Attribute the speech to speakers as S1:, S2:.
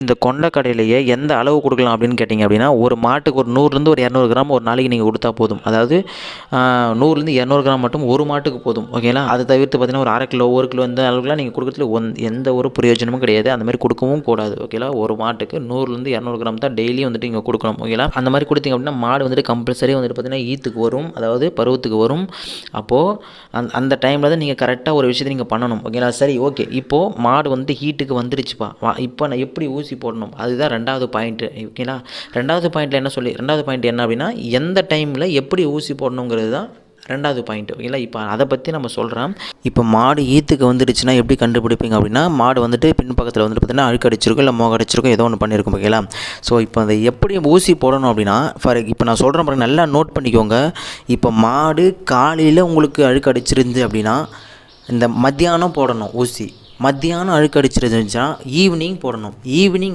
S1: இந்த கொண்டக்கடலையை எந்த அளவு கொடுக்கலாம் அப்படின்னு கேட்டிங்க அப்படின்னா, ஒரு மாட்டுக்கு ஒரு 100லேருந்து ஒரு 200 கிராம் ஒரு நாளைக்கு நீங்கள் கொடுத்தா போதும். அதாவது 100லேருந்து 200 கிராம் மட்டும் ஒரு மாட்டுக்கு போதும். ஓகேங்களா? அதை தவிர்த்து பார்த்தீங்கன்னா ஒரு 1/2 கிலோ 1 கிலோ இந்த அளவுக்குலாம் நீங்கள் கொடுக்குறதுல எந்த ஒரு பிரயோஜனமும் கிடையாது. அந்த மாதிரி கொடுக்கவும் கூடாது. ஓகேங்களா? ஒரு மாட்டுக்கு 100லேருந்து 200 கிராம் தான் டெய்லியும் வந்துட்டு இங்கே கொடுக்கணும். ஓகேங்களா? அந்த மாதிரி கொடுத்தீங்க அப்படின்னா மாடு வந்துட்டு கம்பல்சரி வந்துட்டு பார்த்தீங்கன்னா ஈத்துக்கு வரும், அதாவது பருவத்துக்கு வரும். அப்போது அந்த டைமில் தான் நீங்கள் கரெக்டாக ஒரு விஷயத்தை நீங்கள் பண்ணணும். ஓகேங்களா? சரி, ஓகே. இப்போது மாடு வந்துட்டு ஹீட்டுக்கு வந்துருச்சுப்பா, இப்போ நான் எப்படி ஊசி போடணும், அதுதான் 2வது பாயிண்ட்டு. ஓகேங்களா? 2வது பாயிண்ட் என்ன அப்படின்னா, எந்த டைமில் எப்படி ஊசி போடணுங்கிறது தான் 2வது பாயிண்ட். ஓகேங்களா? இப்போ அதை பற்றி நம்ம சொல்கிறோம். இப்போ மாடு ஈத்துக்கு வந்துடுச்சுன்னா எப்படி கண்டுபிடிப்பீங்க அப்படின்னா, மாடு வந்துட்டு பின்பக்கத்தில் வந்துட்டு பார்த்தீங்கன்னா அழுக்கு அடிச்சிருக்கும், இல்லை மோக அடிச்சிருக்கும், ஏதோ ஒன்று பண்ணியிருக்கும். ஓகேங்களா? ஸோ இப்போ அதை எப்படி ஊசி போடணும் அப்படின்னா, இப்போ நான் சொல்கிறேன் பாருங்க, நல்லா நோட் பண்ணிக்கோங்க. இப்போ மாடு காலையில் உங்களுக்கு அழுக்கு அடிச்சிருந்து அப்படின்னா இந்த மத்தியானம் போடணும் ஊசி. மத்தியானம் அழுக்கு அடிச்சிருந்துச்சுன்னா ஈவினிங் போடணும். ஈவினிங்